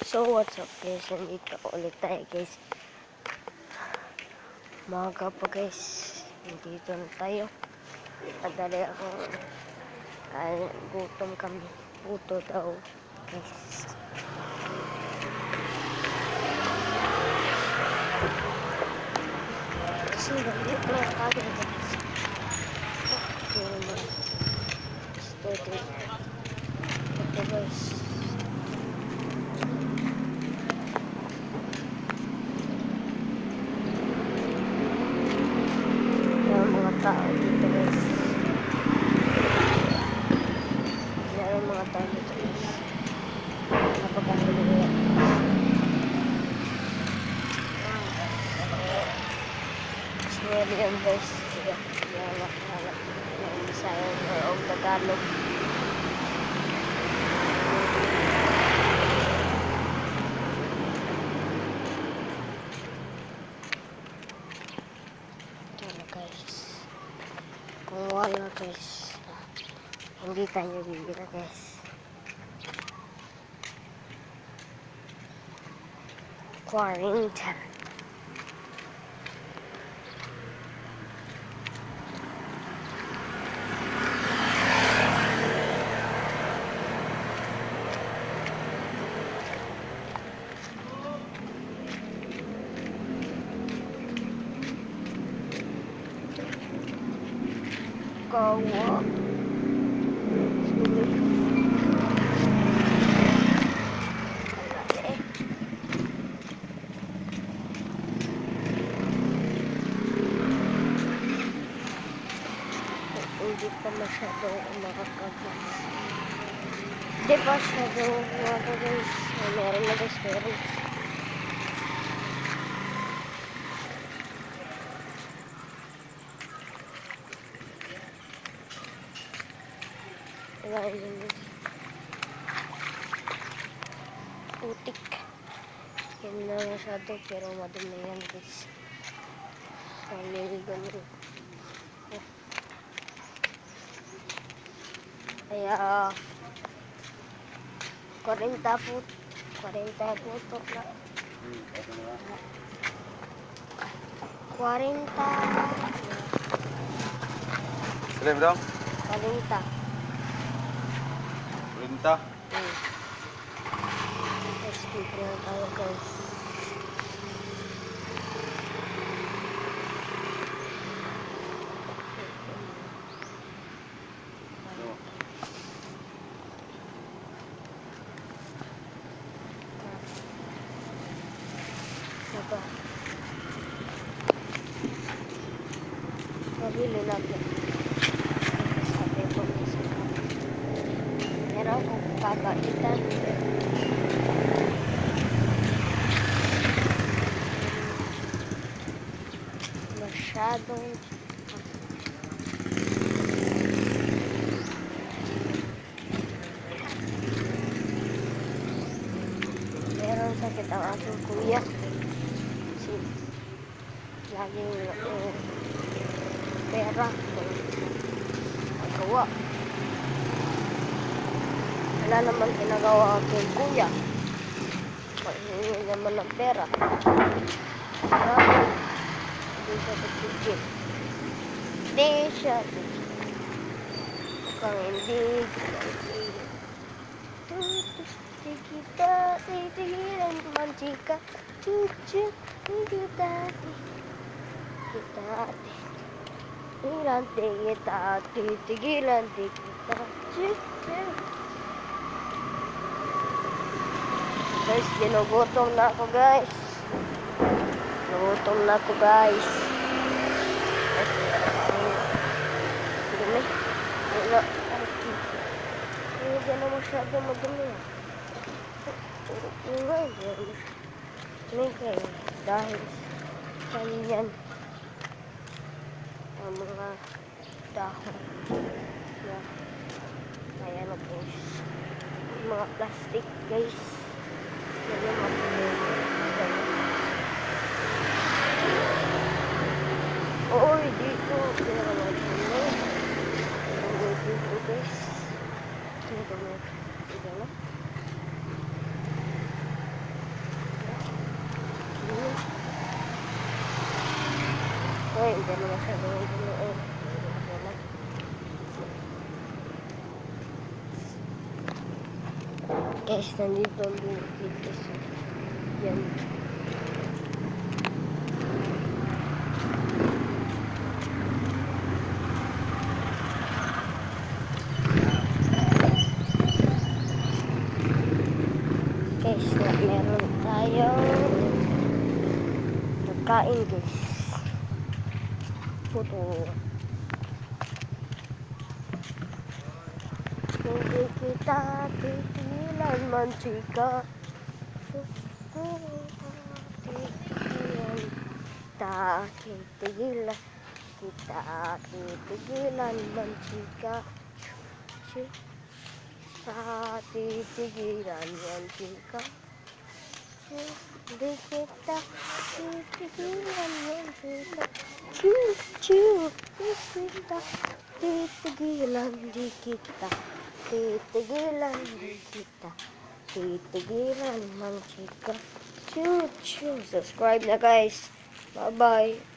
So what's up guys, nandito ulit tayo guys. Maga pa guys, nandito na tayo. Madali ako, gutom kami, puto daw guys. Kasi nandito na tayo guys. Okay naman, steady. Ito guys, mga tao dito guys. Meron mga tao dito guys. Napagkakali nila. Meron yan guys. Halak ng Bisaya o Tagalog. Ito guys. Kung wala guys, hindi tayo bibira guys. Quarantine. Kawa. Hindi pa masyado makakagas. Hindi pa masyado makakagas. Meron na guys, meron. Putik. Hindi na masyado pero madumi yan guys. Naliligan rin. Kaya 40 putok na. 40. Slim dong? 40. 40? Let's keep na tayo guys. Ito. Nabili natin. Sabi ko minsan. Meron kong kakaitan. Masyadong meron sakit ang aking kuya. Kasi laging pera magawa. Wala naman ginagawa aking kuya. Paghingi naman ng pera. Hindi siya titigil. Hindi siya titigil. Mukhang hindi kita titigilan man chika. Chuchu, hindi dati. Kita titigilan kita. Titigilan kita. Chuchu. Guys, ginugutom na ako guys. Ginugutom na ako guys. Dumi. Wala. Hindi na masyado madumi. Hindi kayo. Dahil sa yan. Ang mga dahon. Kaya na guys. Mga plastic guys. Oh, dito. Pero dito guys. Dito na. hindi na masyadong ganoon. Guys, nandito ang bukid kasi yan. Guys, meron tayong pagkain guys. Puto. Hindi kita titilan man chika. Titilan kita titilan man chika. Titigilan man chika. Hindi kita titigilan man chika. Kita titigilan di kita. Titigilan di kita. Titigilan man chika. Subscribe na guys. Bye bye.